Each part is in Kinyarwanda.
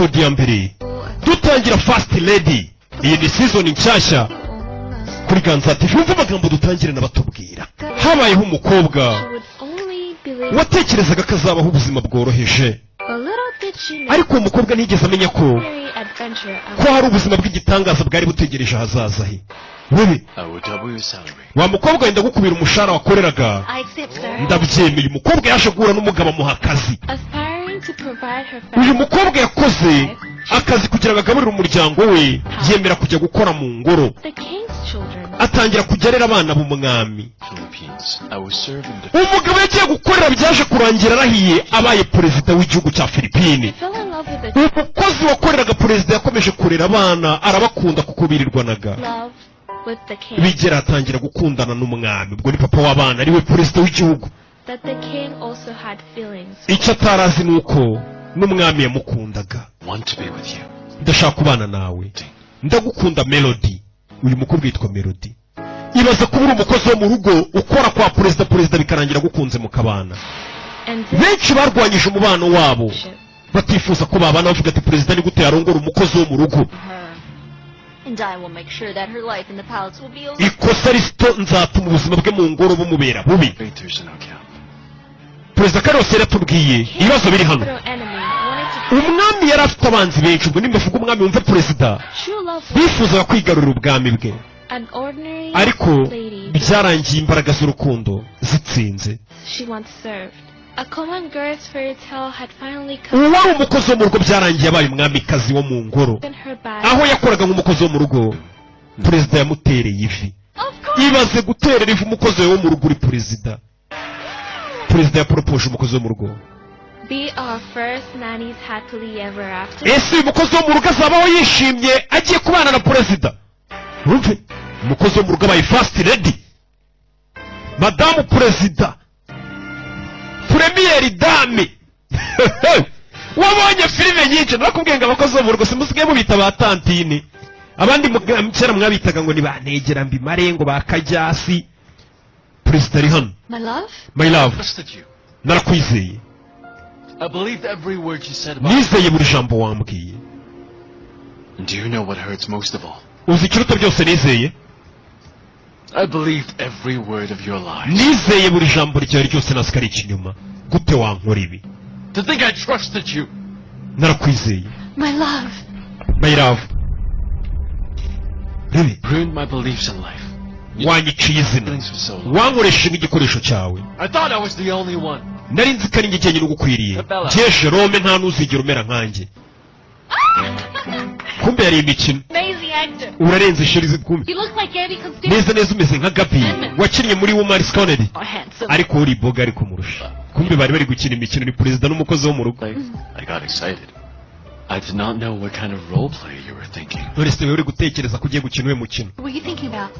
episode ya mbere dutangira First Lady. Iyi ni season nshyashya kuri Ganza TV. Umva amagambo dutangire n'abatubwira. Habayeho umukobwa watekerezaga kazabaho ubuzima bworoheje, ariko umukobwa ntigeze amenya ko hari ubuzima bw'igitangaza bwari butegereje ahazaza he. Wewe wa mukobwa wenda gukubira umushahara wakoreraga. Ndabyemeye. Umukobwa yaje guhura n'umugabo amuha akazi. Uyu mukobwa yakoze akazi kugira ngo agaburire umuryango we, yemera kujya gukora mu ngoro, atangira kujya arera abana b'umwami. Umugabo yagiye gukorera byaje kurangira arahiye abaye perezida w'igihugu cya Philippines. Umukozi wakoreraga perezida yakomeje kurera abana, arabakunda kuko birirwanaga. Bigera atangira gukundana n'umwami, ubwo ni papa w'abana, ariwe perezida w'igihugu. Icyo atarazi ni uko n'umwami yamukundaga. Ndashaka kubana nawe, ndagukunda Melody. Uyu mukobwa yitwa Melody. Ibaze kuba uri umukozi wo mu rugo ukora kwa perezida bikarangira gukunze mukabana. Benshi barwanyije umubano wabo batifuza ko babana, bavuga ati perezida ni gute yarongora umukozi wo mu rugo. Ikosa risito nzatuma ubuzima bwe mu ngoro bumubera bubi. Perezida Carlos yaratubwiye ibibazo biri hano. Umwami yari afite abanzi benshi, ubwo nimbavuga umwami wumve perezida bifuzaga kwigarurira ubwami bwe, ariko byarangiye imbaraga z'urukundo zitsinze. Uwari umukozi wo mu rugo byarangiye abaye umwamikazi wo mu ngoro. Aho yakoraga nk'umukozi wo mu rugo, perezida yamutereye ivi. Ibaze guterera ivi umukozi wo mu rugo uri perezida. Perezida yaporopoje umukozi wo mu rugo. Ese umukozi wo mu rugo azabaho yishimye agiye kubana na perezida? Urumve, umukozi wo mu rugo abaye First Lady, madamu perezida, premier dame. Wabonye filime nyinshi, nakubwiye ngo abakozi bo mu rugo simusigaye mubita ba tantine. Abandi kera mwabitaga ngo ni banegera mbimare ngo bakajyasi. Perezida ari hano. My love, narakwizeye. Nizeye buri jambo wambwiye. Uzi ikiruta byose nizeye? Nizeye buri jambo ryawe ryose nasikari ikinyuma. Gute wankora ibi? Narakwizeye. My love. Wanyiciye izina, wankoresheje nk'igikoresho cyawe. Nari nzi ko ari njye jyenyine ugukwiriye. Jye Jerome nta n'uzigera umera nkanjye. Kumbe yari imikino. Urarenze sherizi kumbe. Neza umeze nka Gabi wakinnye muri Woman's Corner, ariko uri boga ariko murusha. Kumbe bari bari gukina imikino ni perezida n'umukozi wo mu rugo. I did not know what kind of role play you were thinking. Uretse uri gutekereza kugiye gukina uwe mukino. What are you thinking about?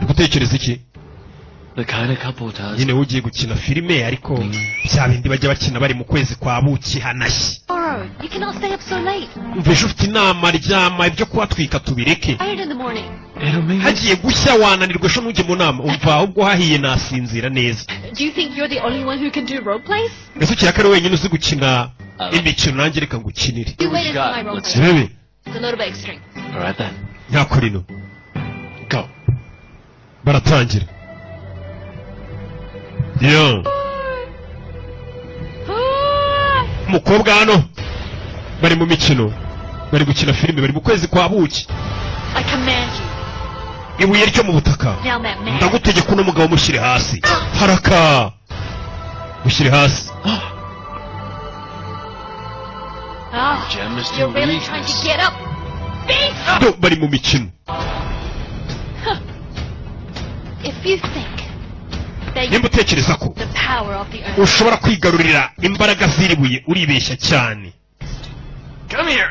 Gutekereza iki? The kind of couple does. Nyine ugiye gukina filime ariko bya bindi bajya bakina bari mu kwezi kwa buki hanashye. Tomorrow, you cannot stay up so late. Mveje ufite inama ryama ibyo kubatwika tubireke. Tired in the morning. Hagiye gushya wananirwa sho nujye mu nama, umva ahubwo hahiye nasinzira neza. Do you think you're the only one who can do role plays? Ese ukiyakare wenyine uzi gukina imikino nanjye reka ngukinire. You wait until my role play. Bebe. The load bag string. All right then. Nyakurino. Go. Baratangira. Yo. Mukobwa hano bari mu mikino, bari gukina filime, bari mu kwezi kwa buki. I command you. Ibuye ryo mu butaka. Ndagutegeka uno mugabo mushyire hasi. Haraka. Mushyire hasi. You're really trying to get up. Beast! Do bari mu mikino. If you think that Nimba utekereza ko the power of the earth ushobora kwigarurira imbaraga ziribuye, uribeshya cyane. Come here.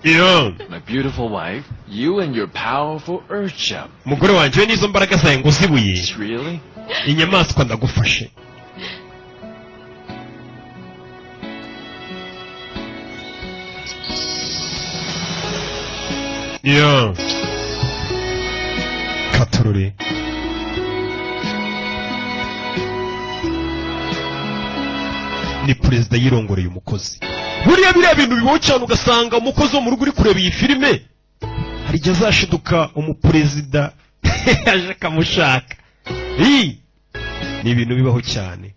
Yo. My beautiful wife, you and your powerful earth ship. Mugore wanje we nizo mbaraga zawe ngo zibuye. Really? Inyamaswa ndagufashe. Yo. Katururi. Ni perezida yirongoreye umukozi. buriya biriya bintu bibaho cyane ugasanga umukozi wo mu rugo uri kureba iyi filime hari igihe azashiduka umuperezida yaje akamushaka. ni ibintu bibaho cyane,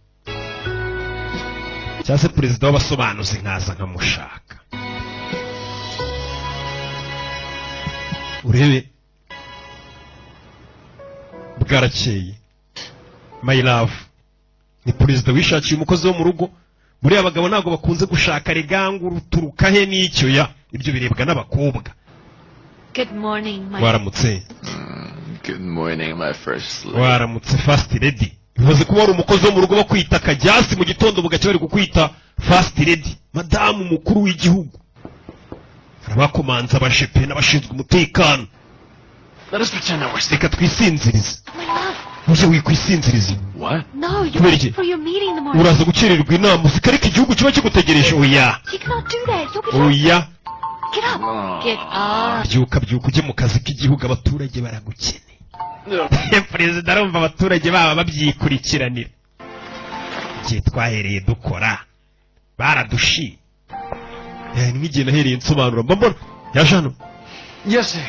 cyangwa se perezida w'abasobanuzi nkaza nkamushaka. urebe bwarakeye my love ni perezida wishakiye umukozi wo mu rugo. buriya abagabo ntabwo bakunze gushaka regangu ruturuka he n'icyo ya ibyo birebwa n'abakobwa. Good morning, my waramutse. Good morning, my first lady. waramutse first lady. bivuze kuba wari umukozi wo mu rugo bakwita akajyasi mu gitondo bugacya bari kukwita first lady, madamu mukuru w'igihugu. arabakomanza abashepe n'abashinzwe umutekano. Let us pretend that we're sick. reka twisinzirize. my love. uje wikwisinziriza. What? No, you're Kubera late iki? for your meeting in the morning. uraza gukererwa inama uzikareka igihugu kiba kigutegereje. oya You cannot do that. You'll be late. oya Get up. Oh. Get up. byuka byuka ujye mu kazi k'igihugu, abaturage baragukeneye. perezida arumva abaturage baba babyikurikiranira. igihe twahereye dukora baradushi. nk'igihe nahereye nsobanura mbona yaje hano. Yes, sir.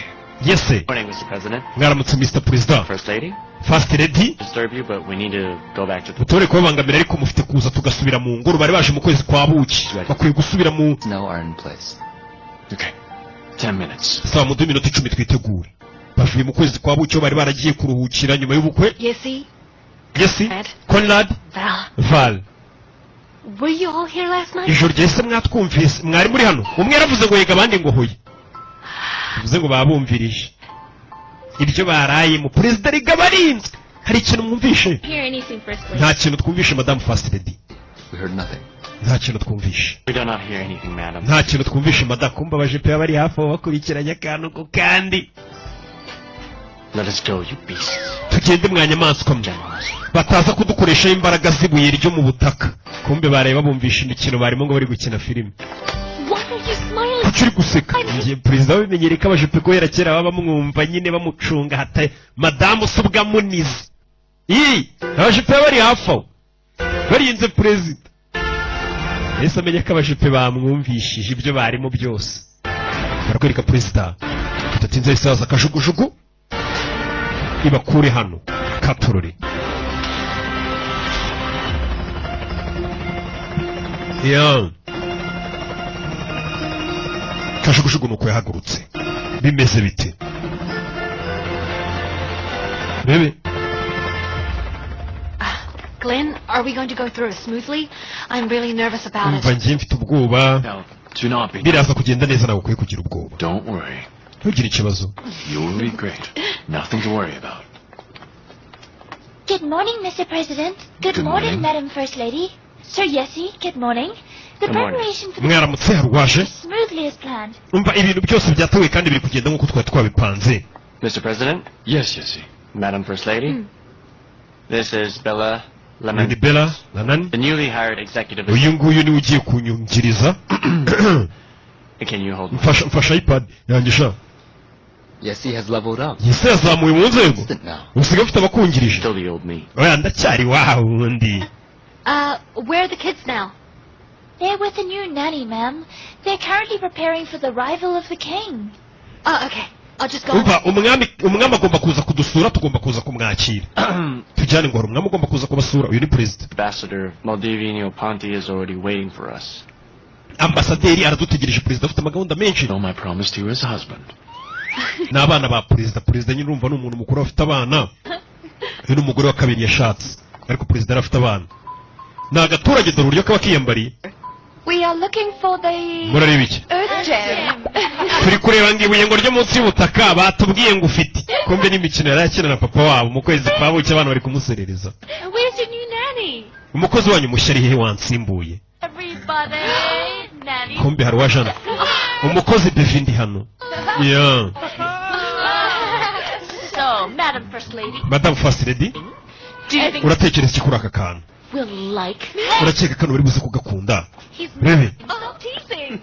yese Morning, Mr. President. mwaramutse Mr. President. First Lady, first lady. disturb you, but we need to go back to the... mutore kubabangamira ariko mufite kuza tugasubira mu ngoro. bari baje mu kwezi kwa buki bakwiye gusubira mu Now are in place. Okay. 10 minutes. saa mu minota 10 twitegure. bavuye mu kwezi kwa buki bari baragiye kuruhukira nyuma y'ubukwe. Yesi, yesi Ed, Conrad Val. Val. Were you all here last night? ijoro ryese mwatwumvise mwari muri hano. umwe yaravuze ngo yega abandi ngo hoye. bivuze ngo babumvirije iryo baraye mu perezida riga barinzwe. hari ikintu mwumvishe? Hear anything, First Lady? nta kintu twumvishe madame first lady. We heard nothing. nta kintu twumvishe. We do not hear anything, madam. nta kintu twumvishe madame. kumba abajepe bari hafi aho bakurikiranye akantu ku kandi. Let us go, you beasts. tugende mwanyamaswa mwe Generals. bataza kudukoreshaho imbaraga z'ibuye ryo mu butaka. kumbe bareba bumvisha imikino barimo ngo bari gukina filime. Why are you smiling? kuki uri guseka? ngiye perezida wabimenyereye ko abajepe guhera kera baba bamwumva nyine bamucunga hata madamu se ubwamunize. abajepe bari hafi aho barinze perezida. yahise amenya ko abajepe bamwumvishije ibyo barimo byose. barakwereka perezida tudatinze isaza akajugujugu ibakure hano katorore. kajugujugu nuko yahagurutse. bimeze bite bebe? Glenn, are we going to go through it smoothly? I'm really nervous about umva it. ngiye mfite ubwoba. Now, do not be. biraza kugenda neza ntabwo ukwiye kugira ubwoba. Don't worry. ntugire ikibazo. You will be great. Nothing to worry about. Good morning, Mr. President. Good, Good morning, morning. Madam First Lady. Sir Yesi, good morning. The Good morning. preparation for the mwaramutse harwaje. smoothly as planned. umva ibintu byose byatewe kandi biri kugenda nk'uko twari twabipanze. Mr. President, Yes, Yessie. Madam First Lady, this is Bella ni Lemon, bela na nani. the newly hired executive uyu assistant. nguyu niwe ugiye kunyungiriza. Can you hold mfasha ipad yanjye sha. Yes, he has leveled up. yese yazamuye mu nzego. Instant now. usigaye ufite abakungirije. still the old me? oya ndacyari wawe undi. Where are the kids now? They're with a new nanny, ma'am. They're currently preparing for the arrival of the king. Oh, okay. I'll just go. umva umwami agomba kuza kudusura tugomba kuza kumwakira. tujyane ngo hari umwami ugomba kuza kubasura. uyu ni perezida. Ambassador Maldivino Ponti is already waiting for us. ambasaderi aradutegereje. perezida afite amagahunda menshi. Know my promise to you as a husband. n'abana ba perezida. perezida nyine urumva ni umuntu mukuru afite abana. uyu ni umugore wa kabiri yashatse ariko perezida arafite abana. ni agaturage dore uburyo kaba kiyambariye. We are looking for the murareba iki? Earth Gem. turi kureba ngo ibuye ngo ryo munsi y'ubutaka batubwiye ngo ufite. kumbe n'imikino yari akina na papa wabo mu kwezi kwa buki abana bari kumuserereza. Where's your new nanny? umukozi wanyu mushya ari hehe wansimbuye? Everybody, nanny. kumbe hari uwaje hano. umukozi bevi ndi hano. yeah. So, Madam First Lady, madame first lady do you think uratekereza iki kuri aka kantu? we'll like? urakeka kano bari buze kugakunda? He's rebe oh, teasing.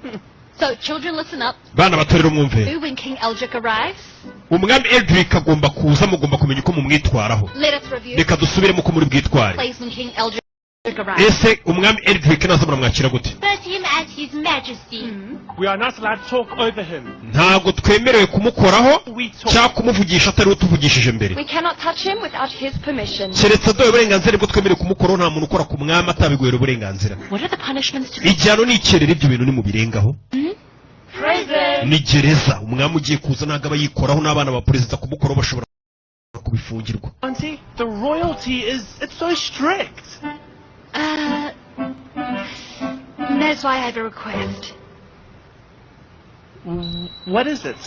So, children, listen up. bana bato rero mwumve. When King Eldrick arrives, umwami Eldrick agomba kuza mugomba kumenya uko mumwitwaraho. let us review reka dusubiremo uko muri bwitware. plays when King Eldrick arrives. ese umwami Eldrick naza muramwakira gute? First him as His Majesty. We are not allowed to talk over him. ntabwo twemerewe kumukoraho We talk. cyangwa kumuvugisha atari we tuvugishije mbere We cannot touch him without his permission. keretse aduhaye uburenganzira bwo twemerewe kumukoraho nta muntu ukora ku mwami atabiguhera uburenganzira What are the punishments to be? igihano ni ikerera ibyo bintu nimubirengaho Prison. ni gereza umwami ugiye kuza ntabwo aba yikoraho n'abana ba perezida kumukoraho bashobora kubifungirwa Auntie, the royalty it's so strict. That's why I have a request. What is it?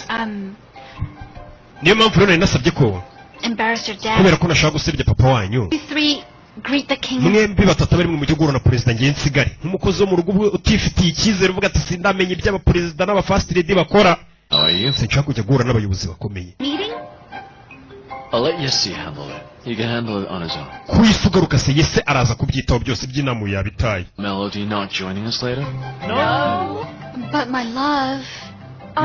niyo mpamvu rero nari nasabye ko Ambassador Dad. kubera ko nashaka gusebya papa wanyu You three greet the king. mwembi batatu bari mu mujyi guhura na perezida ngiye nsigare nk'umukozi wo mu rugo utifitiye icyizere uvuga ati sindamenye ibyo abaperezida n'abafasiti ledi bakora How are you? sinshaka kujya guhura n'abayobozi bakomeye Meeting? I'll let Yessi handle it. He can handle it on his own. kwisi ugaruka se yese araza kubyitaho byose by'inama yabitaye Melody not joining us later? No. But my love.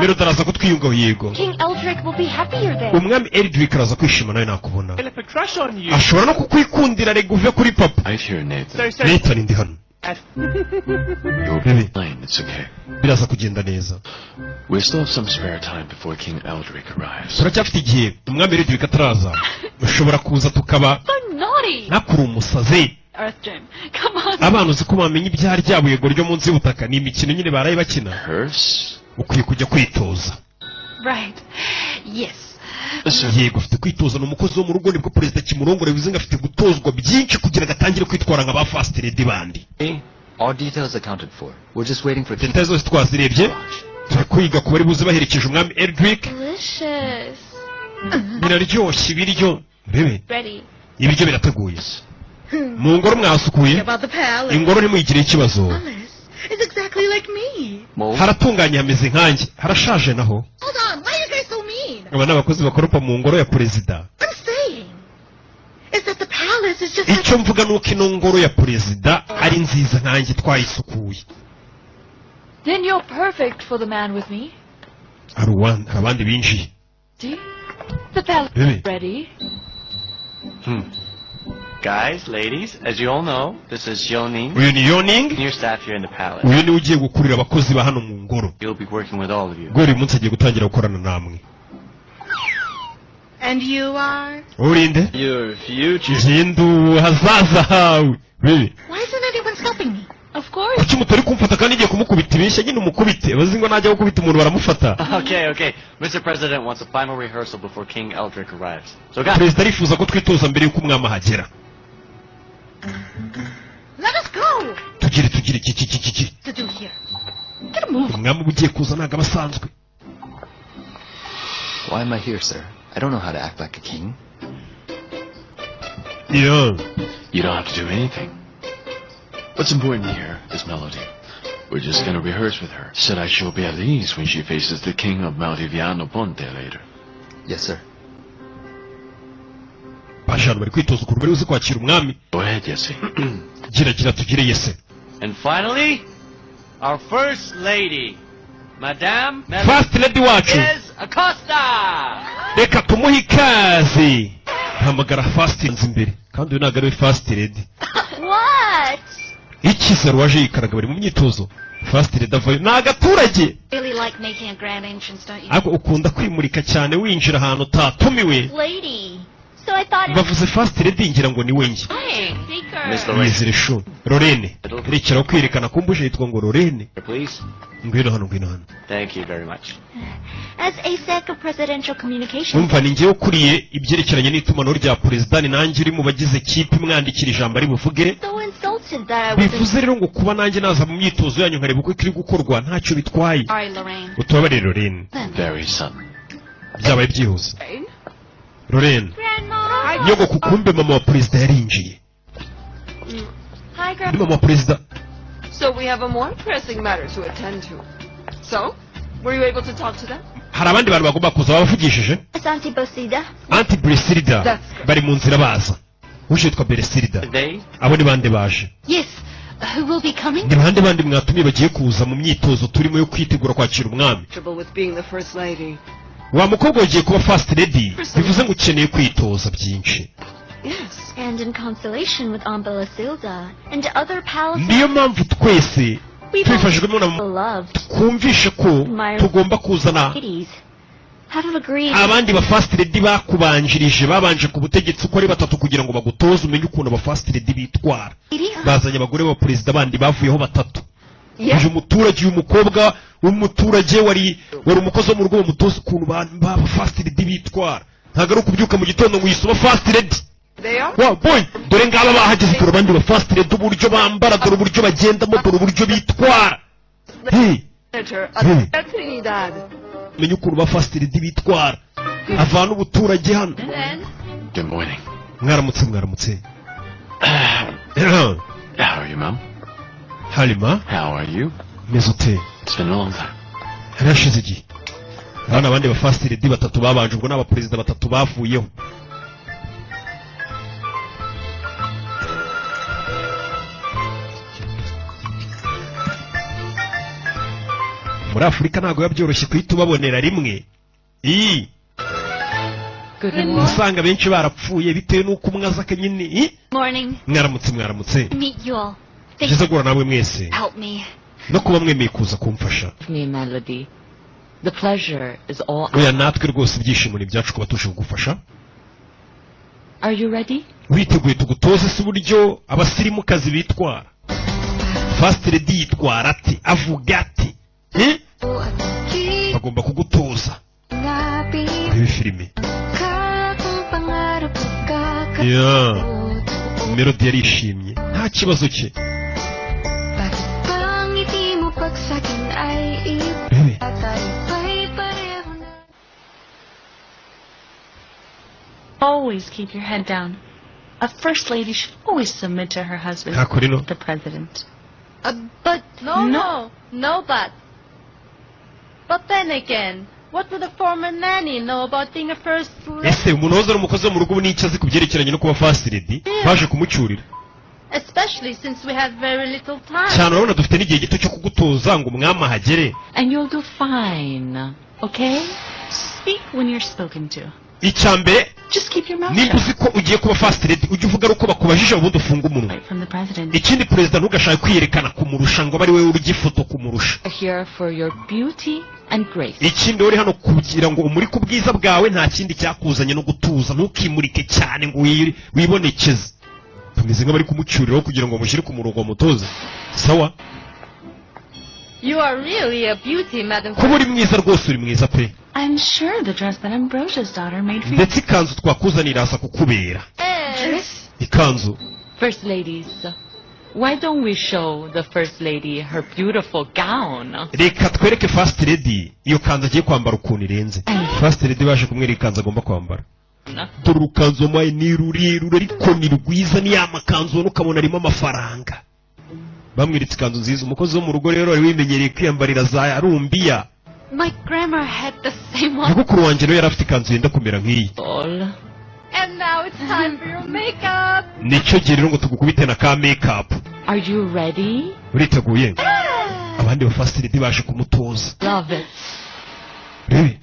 Melody araza kutwiyungaho yego King Eldrick will be happier there. umwami Eldrick araza kwishima nawe nakubona I'll have a crush on you. ashobora no kukwikundira rega uve kuri papa Right here, Nathan. So, Nathan ndi hano You'll Baby. be fine. It's okay. biraza kugenda neza We still have some spare time before King Eldrick arrives. turacyafite igihe umwami Eldrick ataraza ushobora kuza tukaba So naughty. ntakuri umusazi Earthgem. Come on. abana uzi ko bamenya ibyaha ryabo yego ryo munsi y'ubutaka ni imikino nyine baraye bakina Curse? ukwiye kujya kwitoza Right. Yes. Listen, yego afite kwitoza ni umukozi wo mu rugo nibwo perezida kimurongora bivuze ngo afite gutozwa byinshi kugira ngo atangire kwitwara nka ba fast lady bandi All details accounted for. We're just waiting for details zose twazirebye turi kwiga ku bari buze baherekeje umwami Eldrick Delicious. biraryoshye ibiryo bebe Ready. ibiryo birateguye mu ngoro mwahasukuye About the palace. ingoro ntimuyigire ikibazo Alice is exactly like me. Mo. haratunganye hameze nkanjye harashaje naho Hold on, why are you guys so mean? aba ni abakozi bakoropa mu ngoro ya perezida I'm saying is that the palace is just icyo mvuga ni uko ino ngoro ya perezida ari nziza nkanjye twayisukuye Then you're perfect for the man with me. hari abandi binjiye See? The palace Baby. is ready. Guys, ladies, as you all know, this is Yoning, uyu ni yoning new staff here in the palace. uyu niwe ugiye gukurira abakozi ba hano mu ngoro He'll be working with all of you. guhera uyu munsi agiye gutangira gukorana namwe And you are? urinde Your future. hindu hazaza hawe bebe Why isn't anyone stopping me? Of course. kuki mutari kumfata kandi igiye kumukubita ibeshya nyine umukubite bazi ngo najya gukubita umuntu baramufata Okay. Mr. President wants a final rehearsal before King Eldrick arrives. So, guys, perezida arifuza ko twitoza mbere y'uko umwami ahagera Let us go! tugire iki To do here. Get a move. umwami uba ugiye kuza ntabwo aba asanzwe Why am I here, sir? I don't know how to act like a king. yeah. you don't have to do anything. What's important here is Melody. We're just gonna rehearse with her, so that she'll be at ease when she faces the king of Maldiviano Ponte later. Yes, sir. baje hano bari kwitoza ukuntu bari buze kwakira umwami Go ahead, Yessi. gira tugire yese and finally, our first lady, Madame first lady wacu Melendez Acosta. reka tumuhe ikaze hamagara fast nzi imbere kandi uyu ntabwo ari we fast lady What? ikizero waje yikaraga bari mu myitozo fast lady avayo ni agaturage Really like making a grand entrance, don't you? ariko ukunda kwimurika cyane winjira ahantu utatumiwe Lady. So I thought it was bavuze fast lady ngira ngo ni we njye Hey. Seeker. Miss Lorraine. yizere shu Lorene rekeraho kwerekana ko mbuje yitwa ngo Lorene Please. ngwino hano Thank you very much. As ASEC of Presidential Communications. umva ni njyewe ukuriye ibyerekeranye n'itumanaho rya perezida ni nanjye uri mu bagize kipe mwandikira ijambo ari buvuge So insulted that I was bivuze rero ngo kuba nanjye naza mu myitozo yanyu nkareba uko ikiri gukorwa ntacyo bitwaye Sorry, Lorraine. utubabarire Lorene Very sudden. byabaye byihuse Lorene Grandma. nyogo kukumbe mama wa perezida yarinjiye Hi, ndi Grandma. mama wa perezida So we have a more pressing matter to attend to. So, were you able to talk to them? hari abandi bantu bagomba kuza babavugishije It's Auntie Bosida. anti Bresirida bari mu nzira baza uje yitwa Bresirida They? abo ni bande baje Yes. Who will be coming? ni bande bandi mwatumiye bagiye kuza mu myitozo turimo yo kwitegura kwakira umwami Trouble with being the first lady. wa mukobwa wagiye kuba fast lady bivuze ngo ukeneye kwitoza byinshi Yes. And in constellation with Aunt Belasilda and other palaces. niyo mpamvu twese twifashijwemo na twumvishe ko tugomba kuzana abandi ba first lady bakubanjirije babanje ku butegetsi uko ari batatu kugira ngo bagutoze umenye ukuntu aba first lady bitwara. Bazanye abagore ba president bandi bavuyeho batatu. Uje umuturage umukobwa w'umuturage wari umukozi wo mu rugo mutoze ukuntu ba first lady bitwara. Ntago ari kubyuka mu gitondo ngo yisuba first lady. Wa boy dore ngaba bahageze dore abandi ba first lady uburyo bambara dore uburyo bagendamo dore uburyo bitwara. Menye ukuntu ba first lady bitwara avana ubuturage hano. Good morning. Mwaramutse. How are you, Mom? Halima, How are you? Mezute. It's been a long time. Harashize iki? Abana bandi ba first lady batatu babanje ubwo n'aba president batatu bavuyeho. Muri Afrika ntago yabyoroshye kwita ubabonera rimwe. Usanga benshi barapfuye bitewe n'uko umwe aza akanyine. Mwaramutse. Meet you all. Jeze gura nawe mwese. Help me. No kuba mwemeye kuza kumfasha. Melody. The pleasure is all. Oya natwe rwose ibyishimo ni byacu kuba tuje kugufasha. Are you ready? Witeguye tugutoze se uburyo abasirimu kazi bitwara. First lady yitwara ati avuga ati bagomba kugutoza. Ibi filime. Melody yarishimye nta kibazo cye. Always keep your head down. A first lady should always submit to her husband, the president. But no, but. But then again, what would a former nanny know about being a first lady? Ese umuntu wazana umukozi mu rugo n'icyo azi kubyerekeranye no kuba first lady baje kumucyurira. Especially since we have very little time. Cyane urabona dufite n'igihe gito cyo kugutoza ngo umwami ahagere. And you'll do fine, okay? Speak when you're spoken to. Icyambere just keep your mouth shut. Niba uzi ko ugiye kuba first lady ujye uvuga uko bakubajije ubundi ufunga umunwa. Ikindi president ntugashaka kwiyerekana kumurusha ngo bari wewe urugifoto kumurusha. Here for your beauty and grace. Ikindi uri hano kugira ngo umuri ku bwiza bwawe nta kindi cyakuzanye no gutuza ntukimurike cyane ngo wibonekeze. Tumeze nk'abari kumucyuriraho kugira ngo mushyire ku murongo mutoza. Sawa? You are really a beauty, madam. Kuba uri mwiza rwose uri mwiza pe. I'm sure the dress that Ambrosia's daughter made for you. Ndetse ikanzu twakuzanira asa kukubera. Ikanzu. First ladies, why don't we show the first lady her beautiful gown? Reka twereke first lady iyo kanzu agiye kwambara ukuntu irenze. First lady baje kumwereka ikanzu agomba kwambara. Dore urukanzu maye ni rurerure ariko ni rwiza ni ya makanzu ukabona arimo amafaranga. Bamwiritse ikanzu nziza umukozi wo mu rugo rero ari wimenyereye kwiyambarira za rumbiya. My grandma had the same one. Nyogokuru wanjye rero yari afite ikanzu yenda kumera nk'iyi. And now it's time for your makeup. Nicyo gihe rero ngo tugukubite na ka makeup. Are you ready? Uriteguye? Abandi ba first lady baje kumutoza. Love it. Rebe.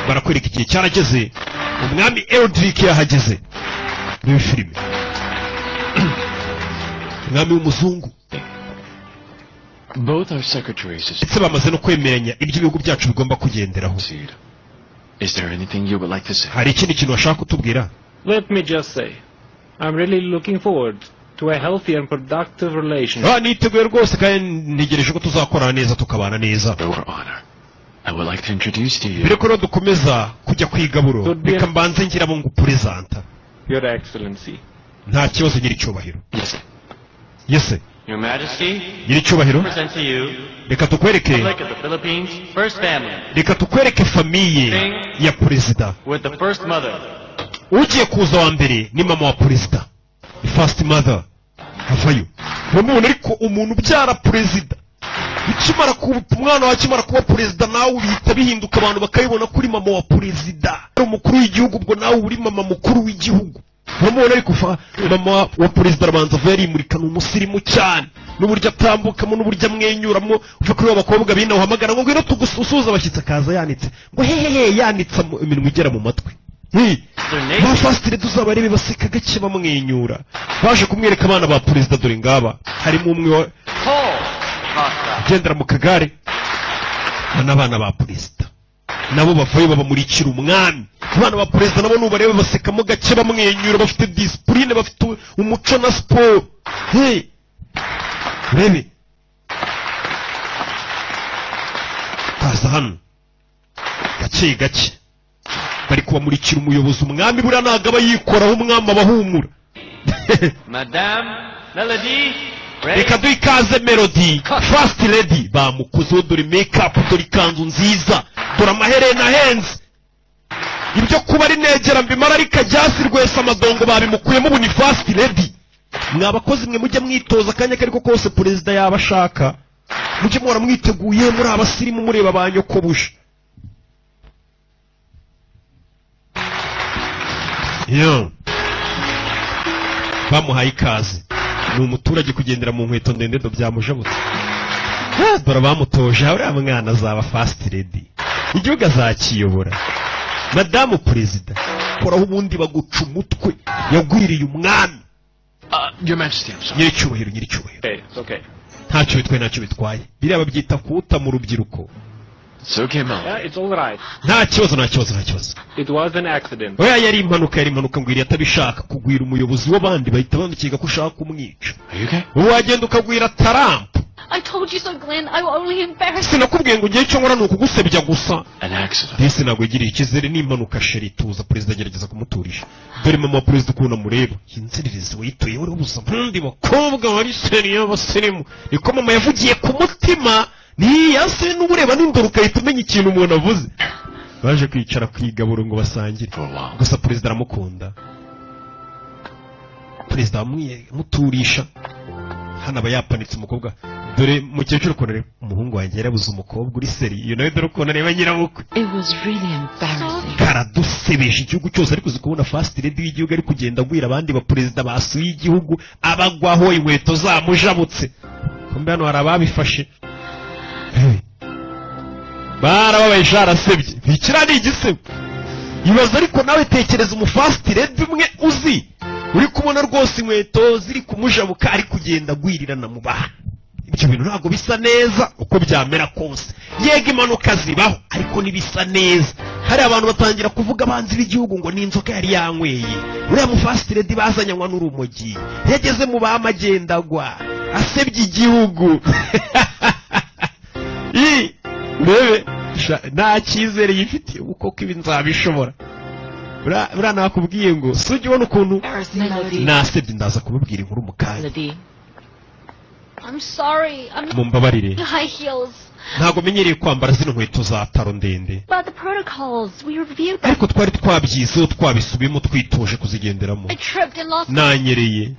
Barakwereka igihe cyarageze. Umwami Eldrick yahageze. Rebe filime. Umwami w'umuzungu. Both our secretaries ndetse bamaze no kwemeranya ibyo ibihugu byacu bigomba kugenderaho. Is there anything you would like to say? Hari ikindi kintu washaka kutubwira? Let me just say, I'm really looking forward to a healthy and productive relationship. Niteguye rwose kandi ntegereje ko tuzakorana neza tukabana neza. I would like to introduce to you. Mbere ko dukomeza kujya kwigaburo reka mbanze ngira ngo ngupresenta. Your Excellency. Nta kibazo nyiri cyubahiro. Yes. Your Majesty, present to you reka tukwereke Republic of the Philippines first family. Reka tukwereke famiye ya president. With the first mother. Ugiye kuza wa mbere ni mama wa president. The first mother. Havayo. Umuntu ariko umuntu ubyara president. Ukimara kuba umwana wakimara kuba president nawe ubita bihinduka abantu bakayibona kuri mama wa president. Umukuru w'igihugu ubwo nawe uri mama mukuru w'igihugu. Mama ariko mama wa president arabanza very murikana umusirimu cyane n'uburyo atambukamo n'uburyo amwenyuramo uva kuri abakobwa bina uhamagara ngo ngwino tugususuza abashyitsi akaza yanitse ngo hehehe yanitse iminwa igera mu matwi. Ba first lady uzabarebe baseka gake bamwenyura baje kumwereka abana ba president dore ngaba harimo umwe gendera mu kagare n'abana ba perezida nabo bavuye babamurikira umwami abana ba perezida nabo nubareba basekamo gake bamwenyura bafite discipline bafite umuco na sport hey rebe kaza hano gake gake bari kubamurikira umuyobozi umwami buriya ntabwo aba yikoraho umwami abahumura Madame Melody, reka duhe ikaze Melody first lady bamukozeho dore make up dore ikanzu nziza dore amaherena ahenze ibyo kuba ari negera mbimara ariko ajyasi rwese amadongo babimukuyemo ubu ni first lady mwabakozi mwe mujye mwitoza akanya kariko kose perezida yaba ashaka mujye muhora mwiteguye muri abasirimu mureba banyokobuje yo bamuhaye ikaze ni umuturage kugendera mu nkweto ndende do byamujabutse dore bamutoje uriya mwana azaba first lady igihugu azakiyobora madamu perezida koraho ubundi baguca umutwe yagwiririye umwami Your Majesty, I'm sorry. nyiricyubahiro Okay. ntacyo bitwaye ntacyo bitwaye biriya babyita kuwuta mu rubyiruko It's okay, Melody. Yeah, it's all right. nta kibazo It was an accident. oya yari impanuka ngwiriye atabishaka kugwira umuyobozi w'abandi bahita bandikeka ko ushaka kumwica Are you okay? wagenda ukagwira Trump I told you so, Glenn. I will only embarrass you. sinakubwiye ngo ugiye cyo nkora ni ukugusebya gusa An accident. mbese ntabwo yigiriye icyizere n'impanuka sheri tuza perezida agerageza kumuturisha dore mama wa perezida ukuntu amureba inzererezi witoye uri ubusa nk'undi bakobwa wari seri y'abasirimu niko mama yavugiye ku mutima ntiyase n'ubureba n'indoro ukahita umenya ikintu umuntu avuze baje kwicara ku igaburo ngo basangire gusa perezida aramukunda perezida amuturisha hano aba yapanitse umukobwa dore mukecuru ukuntu areba umuhungu wanjye yarabuze umukobwa uri seri iyo nawe dore ukuntu areba nyirabukwe It was really embarrassing. karadusebeje igihugu cyose ariko uzi kubona first lady w'igihugu ari kugenda agwira abandi baperezida basuye igihugu abagwaho inkweto zamujabutse kumbe hano hari ababifashe barababaye jarasebye bikira ni igisebo ibaza ariko nawe tekereza umufast lady umwe uzi uri kubona rwose inkweto ziri kumujabuka ari kugenda agwirirana mu bantu ibyo bintu ntabwo bisa neza uko byamera kose yega impanuka zibaho ariko ntibisa neza hari abantu batangira kuvuga abanzi b'igihugu ngo n'inzoka yari yanyweye uriya mufast lady bazanyanywa n'urumogi yageze mu bamagendagwa asebye igihugu urebe nta cyizere yifitiye ubu koko ibi nzabishobora buriya nakubwiye ngo si ujya ubona ukuntu nasebye ndaza kubabwira inkuru mu kanya I'm sorry. mumbabarire High heels. ntabwo menyereye kwambara zino nkweto za taro ndende But the protocols, we reviewed them. ariko twari twabyizeho twabisubiyemo twitoje kuzigenderamo I tripped and lost. nanyereye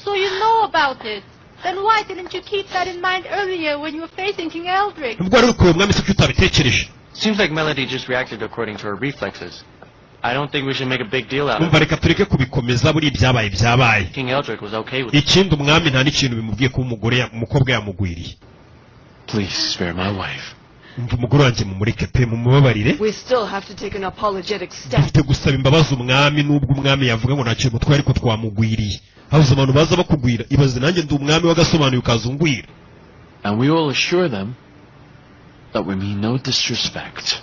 So you know about it. Then why didn't you keep that in mind earlier when you were facing King Eldrick? nubwo wari ukuye umwami se utabitekereje Seems like Melody just reacted according to her reflexes. I don't think we should make a big deal out of umva it. reka tureke kubikomeza buri byabaye King Eldrick was okay with it. ikindi umwami nta n'ikintu bimubwiye ko umukobwa yamugwiriye Please spare my wife. umva umugore wanjye mumureke pe mumubabarire We still have to take an apologetic step. dufite gusaba imbabazi umwami nubwo umwami yavuga ngo ntacyo mutwaye ariko twamugwiriye habuze abantu baza bakugwira ibaze nanjye ndi umwami w'agasobanuye ukaza ungwira And we will assure them that we mean no disrespect.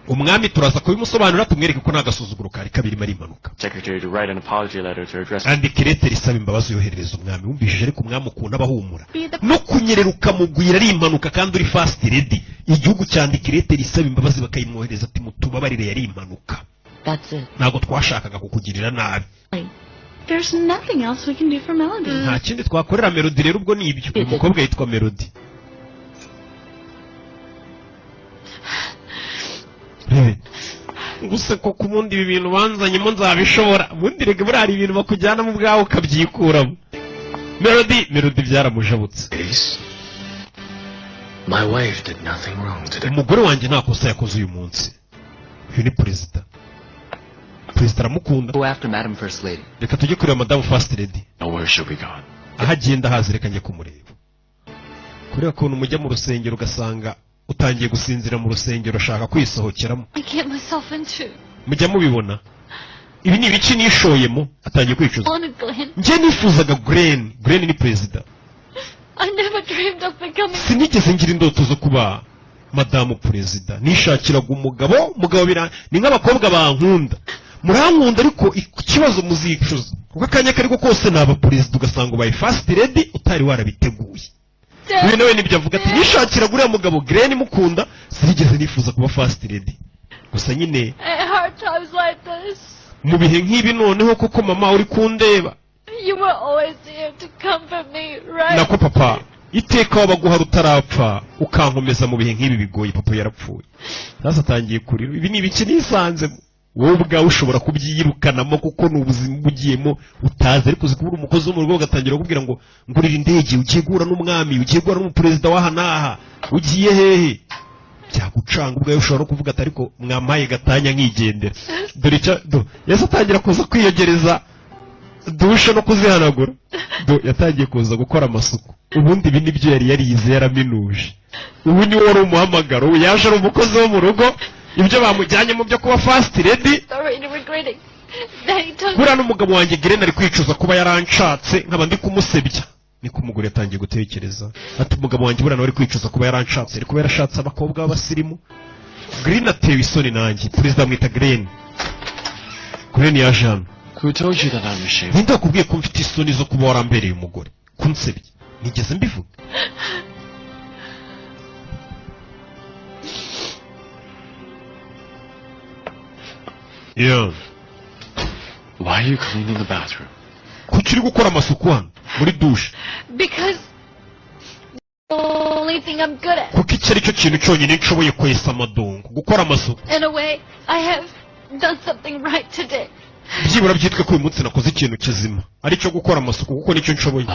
umwami turaza kubimusobanurira tumwereke ko nta gasuzuguro kari kabirimo ari impanuka Secretary to write an apology letter to address. andika iretera isaba imbabazi yoherereza umwami wumvishije ariko umwami ukuntu abahumura no kunyerera ukamugwira ari impanuka kandi uri fast lady igihugu cyandika iretera isaba imbabazi bakayimwohereza ati mutubabarire yari impanuka ntabwo twashakaga kukugirira nabi There's nothing else we can do for Melody. nta kindi twakorera Melody rero ubwo ni ibyo uyu mukobwa yitwa Melody gusa ko kubundi ibi bintu banzanyemo nzabishobora ubundi rege buriya hari ibintu bakujyanamo ubwawe ukabyikuramo Melody byaramujabutse My wife did nothing wrong today. umugore wanjye nta kosa yakoze uyu munsi uyu ni perezida aramukunda Go after Madam First Lady. reka tujye kureba madamu first lady Now where should we go? aho agenda hazi reka njye kumureba kuriya kuntu mujya mu rusengero ugasanga utangiye gusinzira mu rusengero ushaka kwisohokeramo I get myself into. mujya mubibona ibi ni ibiki nishoyemo atangiye kwicuza On it, Glenn. njye nifuzaga Glenn ni perezida I never dreamed of becoming... Sinigeze ngira indoto zo kuba madamu perezida. Nishakiraga umugabo ni nk'abakobwa bankunda. Murankunda ariko ikibazo muzicuza. Kuko akanya kariko kose naba perezida ugasanga ubaye first lady utari warabiteguye. Uyu nawe nibyo avuga ati nishakiraga uriya mugabo Granny mukunda sinigeze nifuza kuba first lady. Gusa nyine mu bihe nk'ibi noneho kuko mama uri kundeba. You were always here to comfort me, right? Nako papa iteka wabaguha rutarapfa ukankomeza mu bihe nk'ibi bigoye. Papa yarapfuye sasa atangiye kurira. Ibi ni ibiki nisanze wowe ubwawe ushobora kubyiyirukanamo kuko n'ubuzima bugiyemo utazi. Ariko uzi kubura umukozi wo mu rugo ugatangira kubwira ngo ngurira indege ugiye guhura n'umwami ugiye guhura n'umuperezida w'aha n'aha ugiye hehe byagucanga. Ubwawe ushobora kuvuga ati ariko mwamaye gatanya nkigendera. Dore Yesu atangira kuza kwiyegereza dushe no kuzihanagura. Yatangiye kuza gukora amasuku. Ubundi ibi nibyo yari yarize yaraminuje. Ubu ni wari umuhamagaro. Ubu yaje ari umukozi wo mu rugo. Ibyo bamujyanye mu byo kuba first lady. Buriya n'umugabo wanjye Granny ari kwicuza kuba yaranshatse nkaba ndi kumusebya. Niko umugore yatangiye gutekereza ati umugabo wanjye buriya nawe ari kwicuza kuba yaranshatse ariko yarashatse abakobwa b'abasirimu. Granny atewe isoni nanjye. Perezida amwita Granny. Granny yaje hano. Who told you that I'm ashamed? Ninde wakubwiye ko mfite isoni zo kuba warambereye umugore kunsebya? Nigeze mbivuga? Yeah. Why are you cleaning the bathroom? Kuki uri gukora amasuku hano muri douche? Because the only thing I'm good at. Kuko iki ari cyo kintu cyonyine nshoboye kwesa amadongo gukora amasuku. In a way, I have done something right today. Byibura byitwe ko uyu munsi nakoze ikintu kizima ari cyo gukora amasuku kuko nicyo nshoboye.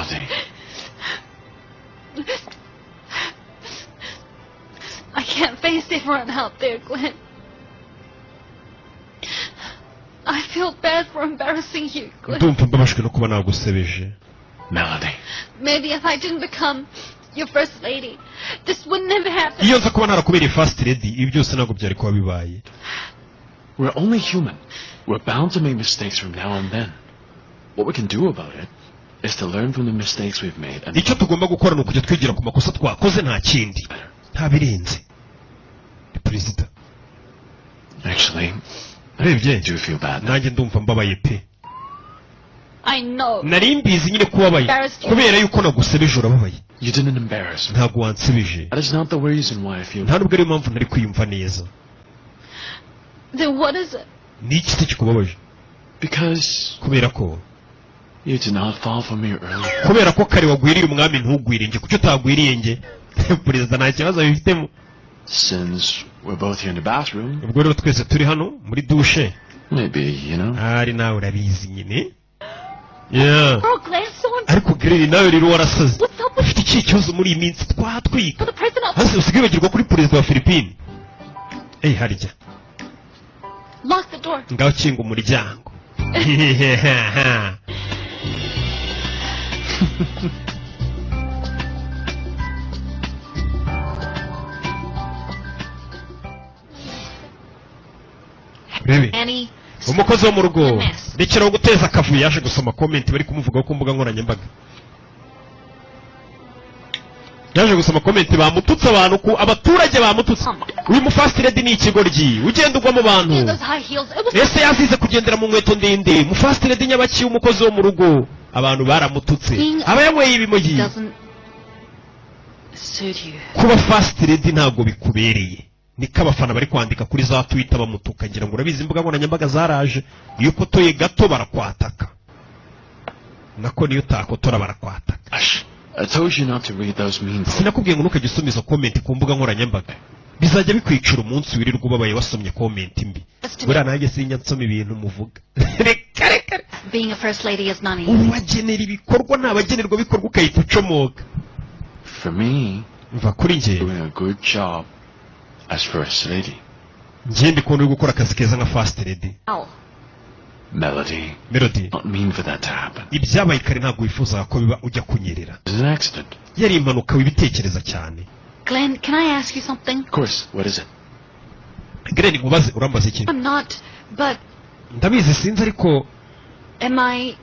I can't face everyone out there, Glenn. I feel bad for embarrassing you, Glenn. Ndumva mbabajwe no kuba nagusebeje. Melody. Maybe if I didn't become your first lady, this would never happen. Iyo nza kuba narakubereye first lady ibi byose ntabwo byari kuba bibaye. We're only human. We're bound to make mistakes from now and then. What we can do about it is to learn from the mistakes we've made. And icyo tugomba gukora ni ukujya twigira ku makosa twakoze nta kindi. Nta birenze. Perezida. Actually, Rebye. Do you feel bad? Nanjye ndumva mbabaye pe. I know. Nari mbizi nyine kubabaye kubera yuko nagusebeje urababaye. You didn't embarrass me. Ntabwo wansebeje. That is not the reason why I feel. Nta nubwo ari impamvu nari kwiyumva neza. Then what is it? Ni iki se kikubabaje? Because kubera ko you did not fall for me earlier. Kubera ko kare wagwiriye umwami ntugwire nge kucyo utagwiriye nge. Perezida nta kibazo bifitemo. Since we're both here in the bathroom. Ubwo rero twese turi hano muri douche. Maybe, you know. Ari nawe urabizi nyine. Yeah. Oh, Glenn, ariko Granny nawe rero warasaze. Ufite iki kibazo muri iyi minsi twatwika. Hasi usigaye bagirwa kuri perezida wa Philippines. Harya. Lock the door. Ngaho kinga umuryango. Annie. Umukozi wo mu rugo rekeraho guteza akavuyo yaje gusoma comment bari kumuvugaho ku mbuga nkoranyambaga. Yaje gusoma comment bamututse abantu ku abaturage bamututse. Uyu mu first lady ni ikigoryi ugenda ugwa mu bantu. Ese yasize kugendera mu nkweto ndende mu first lady nyabaki umukozi wo mu rugo abantu baramututse. Abayanyweye ibimogi. Kuba first lady ntabwo bikubereye. Niko abafana bari kwandika kuri za Twitter bamutuka ngira ngo urabizi imbuga nkoranyambaga zaraje iyo kotoye gato barakwataka. Nako niyo takotora barakwataka. I told you not to read those mean. Sinakubwiye ngo ntukajye usoma comment ku mbuga nkoranyambaga. Bizajya bikwicira umunsi wirirwa ubabaye wasomye comment mbi. Buriya nanjye sinya nsoma ibintu muvuga. Being a first lady is none. Ubagenera ibikorwa ntabagenerwa bikorwa ukahita ucomoka. For me, mva kuri nge doing a good job as first lady. Ngiye ndikunda gukora akazi keza nka first lady. Melody. Not mean for that to happen. Ibyabaye kare ntabwo wifuza ko biba ujya kunyerera. It's an accident. Yari impanuka wibitekereza cyane. Glenn, can I ask you something? Of course. What is it? Glenn, ngubaze urambaza iki? I'm not, but ndabizi sinzi ariko am I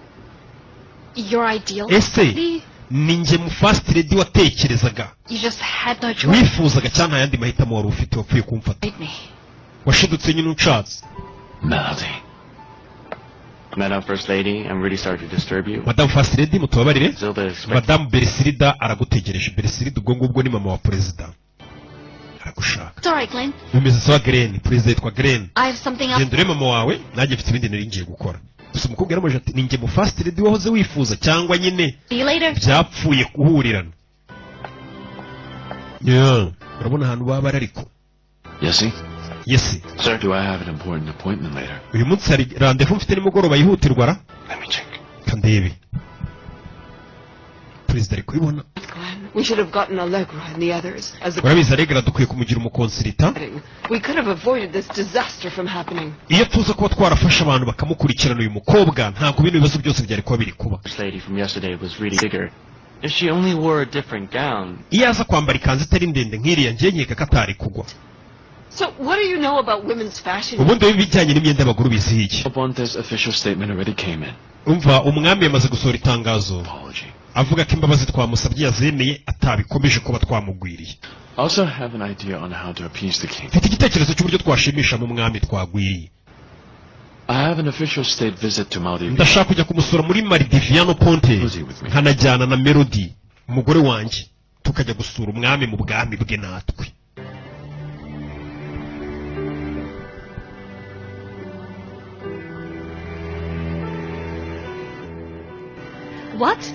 your ideal? Ese ninjye mu first lady watekerezaga You just had no choice. wifuzaga cyane nta yandi mahitamo wari ufite wapfuye kumfata washidutse nyine unshatse. Melody. Madam First Lady, I'm really sorry to disturb you. Madam First Lady mutubabarire. Zilda expects... Madam Beresirida aragutegereje. Beresirida ubwo ngubwo ni mama wa president. Aragushaka. It's alright, Glenn. Bimeze sawa Glenn, president yitwa Glenn. I have something else. Gendere mama wawe, nanjye mfite ibindi nari ngiye gukora. Gusa umukobwa yaramuje ati ninjye mu First Lady wahoze wifuza cyangwa nyine See you later. byapfuye kuhurirana. Yeah, urabona ahantu baba ariko. Yesi? Yesi. Sir, do I have an important appointment later? Uyu munsi hari rendezvous mfite nimugoroba yihutirwa ra? Let me check. Kandebe. President ari kubibona. We should have gotten Allegra and the others. Urabizi Allegra dukwiye kumugira umukonsilita. We could have avoided this disaster from happening. Iyo tuza kuba twarafasha abantu bakamukurikirana uyu mukobwa ntabwo bino bibazo byose byari kuba biri kuba. This lady from yesterday was really bigger. If she only wore a different gown. Iyo aza kwambara ikanzu itari ndende nk'iriya njye nkeka ko atari kugwa. So what do you know about women's fashion? Ubundi bijyanye n'imyenda y'abagore bizihiye iki? Ponte's official statement already came in. Umva umwami yamaze gusohora itangazo. Avuga ko imbabazi twamusabye yazemeye atabikomeje kuba twamugwiriye. I also have an idea on how to appease the king. Mfite igitekerezo cy'uburyo twashimisha mu mwami twagwiriye. I have an official state visit to Maldiviano. Ndashaka kujya kumusura muri Maldiviano Ponte. Nkanajyana na Melody umugore wanjye tukajya gusura umwami mu bwami bwe natwe. What?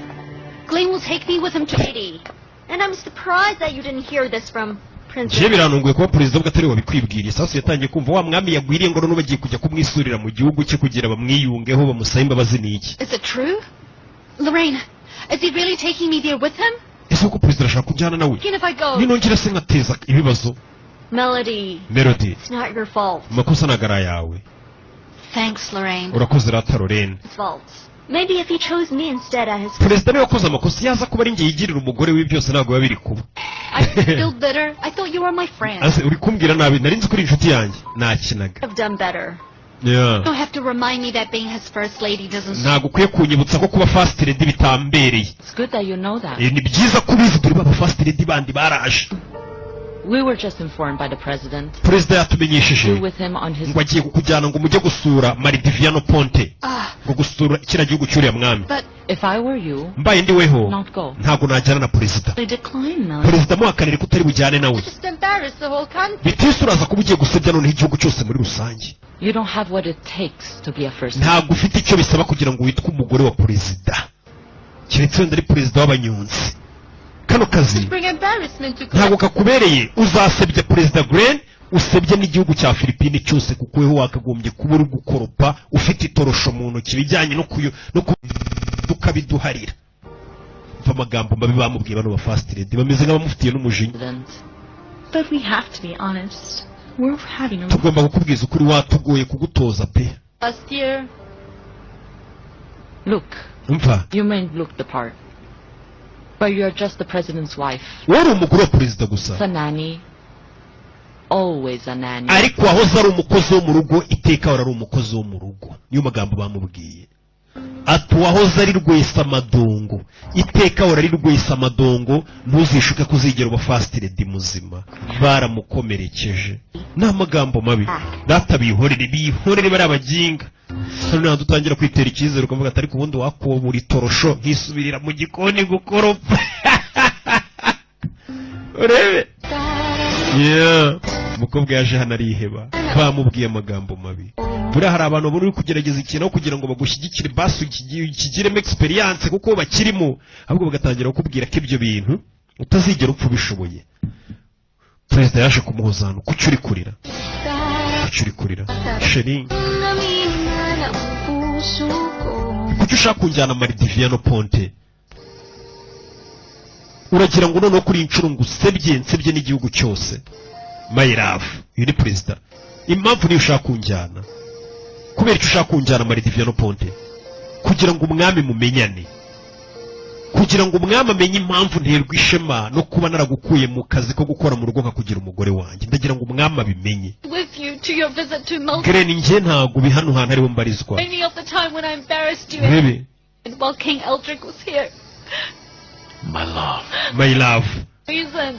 Glenn will take me with him to Haiti. And I'm surprised that you didn't hear this from Prince. Je biranunguye kuba president bw'atari wabikwibwiriye. Sasa yatangiye kumva wa mwami yagwiriye ngo none bagiye kujya kumwisurira mu gihugu cye kugira bamwiyungeho bamusaye imbabazi niki. Is it true? Lorraine, is he really taking me there with him? Ese uko president ashaka kujyana nawe? Even if I go. Ninongera se nkateza ibibazo. Melody. Melody. It's not your fault. Makosa nagara yawe. Thanks, Lorraine. Urakoze rata Lorraine. It's fault. Maybe if he chose me instead as his President yakoze amakosa yaza kuba ari ngiye yigirira umugore we byose ntabwo babiri kuba. I feel bitter. I thought you were my friend. Ase uri kumbwira nabi nari nzi kuri inshuti yanjye nakinaga. I've done better. Yeah. You don't have to remind me that being his first lady doesn't. Ntabwo ukwiye kunyibutsa ko kuba first lady bitambereye. It's good that you know that. Ni byiza kubizi turi baba first lady bandi baraje. We were just informed by the president. President yatumenyesheje. With him on his. Ngo agiye kukujyana ngo mujye gusura Maldiviano Ponte. Ngo gusura kira gihugu cyuriya mwami. But if I were you, mbaye ndi weho not go. Ntabwo najyana na president. They decline now. President muhakanire ko utari bujyane nawe. Just embarrass the whole country. Bitise uraza kuba ugiye gusebya noneho igihugu cyose muri rusange. You don't have what it takes to be a first. Ntabwo ufite icyo bisaba kugira ngo witwe umugore wa president. Keretse wenda ari president w'abanyonzi. Kano kazi ntabwo kakubereye uzasebya president Glenn usebye n'igihugu cya Philippine cyose kuko weho wakagombye kuba uri gukoropa ufite itorosho mu ntoki bijyanye no tukabiduharira. Mva amagambo mabi bamubwiye bano ba first lady bameze nk'abamufitiye n'umujinya. But we have to be honest. We're having a tugomba kukubwiza ukuri watugoye kugutoza pe. Last year. Look. Umva. You may look the part. But you're just the president's wife. Wari umugore wa president gusa. A nanny. Always a nanny. Ariko wahoze ari umukozi wo mu rugo iteka wari umukozi wo mu rugo. Niyo magambo bamubwiye. Ati wahoze ari rwesa amadongo iteka wari ari rwesa amadongo ntuzishuke kuzigera uba first lady muzima. Baramukomerekeje. Nta magambo mabi. Data bihorere bari abaginga. None dutangira kwitera icyizere ukavuga ati ariko ubundi wakobura itorosho nkisubirira mu gikoni gukoropa. Urebe. Yeah. Umukobwa yaje hano ariheba. Bamubwiye amagambo mabi. Buri hari abantu bari kugerageza ikintu kugira ngo bagushyigikire basu kigiremo experience kuko bakirimo ahubwo bagatangira kukubwira ko ibyo bintu utazigera upfa bishoboye. President yaje kumuhozana kucyuri kurira. Kucyuri kurira. Sheri. Kuki ushaka kunjyana Maldiviano Ponte? Uragira ngo none kuri incuro nsebye n'igihugu cyose. My love, uyu ni president. Impamvu ni ushaka kunjyana. Kubera icyo ushaka kunjyana Maldiviano Ponte? Kugira ngo umwami mumenyane. Kugira ngo umwami amenye impamvu nterwa ishema no kuba naragukuye mu kazi ko gukora mu rugo nkakugira umugore wanjye. Ndagira ngo umwami abimenye. With you to your visit to Malta. Gren nje ntago bihano hantu ariho mbarizwa. Any of the time when I embarrassed you. Baby. While King Eldrick was here. My love. My love. Reason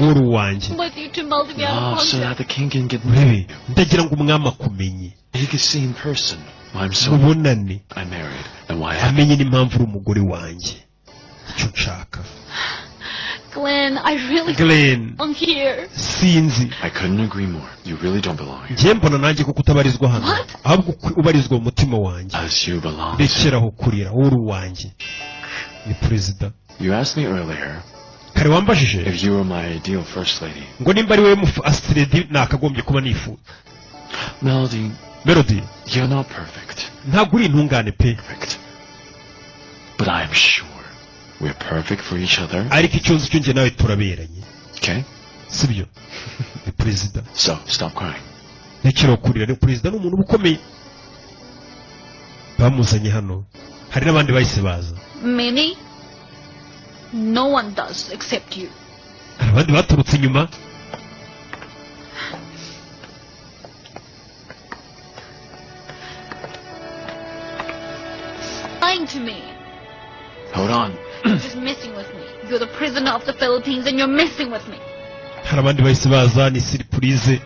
Uru wanjye. with you to Maldivian Love so that the king can get Baby, ndagira ngo umwami akumenye. He can see in person why I'm so Ubonane. I married and why I amenye n'impamvu uri umugore wanjye. Icyo nshaka. Glenn, I really Glenn. belong here. Sinzi. I couldn't agree more. You really don't belong here. Njye mbona nanjye ko kutabarizwa hano. Ahubwo ubarizwa mu mutima wanjye. As you belong. Rekeraho kurira. Uru wanjye. Ni perezida. You asked me earlier kare wambajije if you were my ideal first lady. ngo nimba ari wewe first lady nakagombye kuba nifuza. Melody, you're not perfect. Ntabwo uri intungane pe. But I am sure we're perfect for each other. Ariko icyonzi cyo nge nawe turaberanye. Okay? Sibyo? Ni perezida. So, stop crying. Rekeraho kurira. Ni perezida n'umuntu ukomeye. Bamuzanye hano. Hari n'abandi bahise baza. Minnie? No one does except you. Hari abandi baturutse inyuma. Lying to me. Hold on. You're just messing with me. You're the prisoner of the Philippines and you're messing with me. Hari abandi bahise baza ni surprise.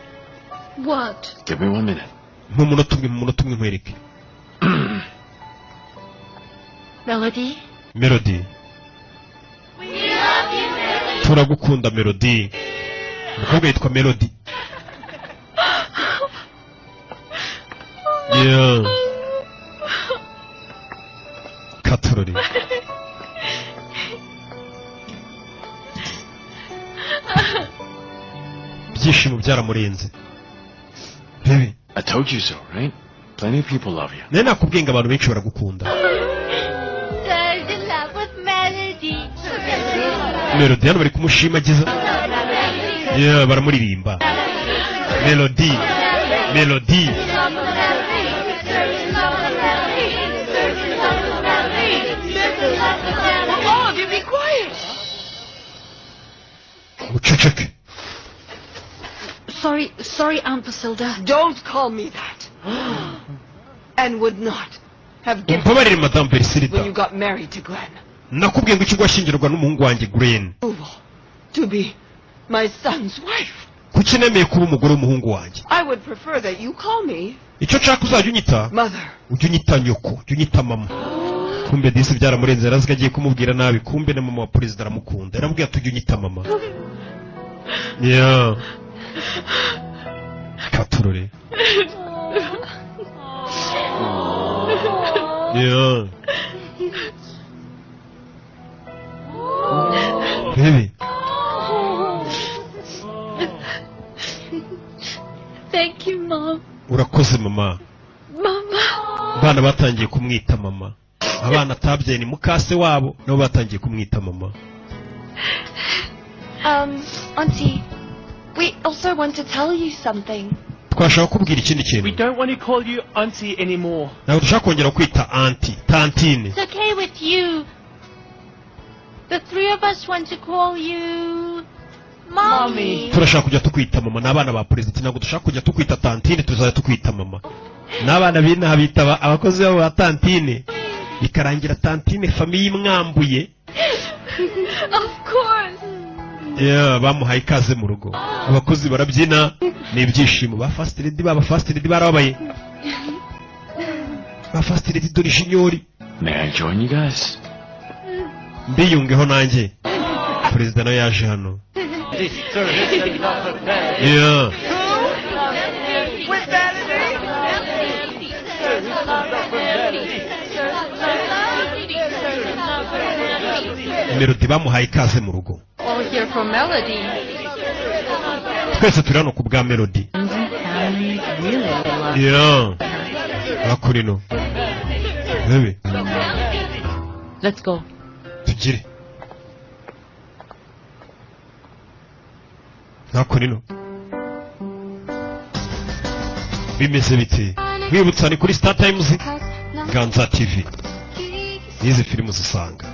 What? Give me 1 minute. Mu munota umwe nkwereke. Melody? Melody. Turagukunda Melody. Umukobwa yitwa Melody. Yeah. Katurori. Byishimo byaramurenze. Baby. I told you so, right? Plenty of people love you. Nene nakubwiye ngo abantu benshi baragukunda. There's in love with Melody. Melody hano bari kumushimagiza. Yeah, baramuririmba. Melody. Melody. All of you be quiet. Uceceke. Sorry, Aunt Basilda. Don't call me that. And would not have given Umbabarire Madame Basilda. when you got married to Glenn. Nakubwiye ngo iki gwashingirwa n'umuhungu wanjye Glenn. To be my son's wife. Kuki nemeye kuba umugore w'umuhungu wanjye? I would prefer that you call me Icyo nshaka uzajya unyita Mother. ujya unyita nyoko, ujya unyita mama. Kumbe disi byaramurenze yarazi ko agiye kumubwira nabi. Kumbe na mama wa perezida aramukunda. Yaramubwiye ati ujya unyita mama. Yeah. Katurore. Yeah. Baby. Thank you, Mom. Urakoze mama. Mama. Abana batangiye kumwita mama. Abana atabyaye ni mukase wabo nabo batangiye kumwita mama. Auntie, we also want to tell you something. Twashaka kubwira ikindi kintu. We don't want to call you auntie anymore. Ntabwo dushaka kongera kwita auntie, tantine. It's okay with you. The three of us want to call you Mommy. Turashaka kujya tukwita mama n'abana ba president. Ntabwo dushaka kujya tukwita tantine, tuzajya tukwita mama. N'abana b'inaha bitaba abakozi babo ba tantine. Bikarangira tantine famille imwambuye. Of course. Yeah, bamuhaye ikaze mu rugo. Abakozi barabyina n'ibyishimo. Ba first lady barababaye. Ba first lady dore jinyori. May I join you guys? Mbiyungeho nanjye. Perezida nawe yaje hano. Yeah. Melody bamuhaye ikaze mu rugo. All here for Melody. Twese turi hano ku bwa Melody. Yeah. Bakurino. Baby. Let's go. Tugire. Bakurino. Bimeze bite? Wibutsa ni kuri Star Times, Ganza TV. Nizi filmu zisanga.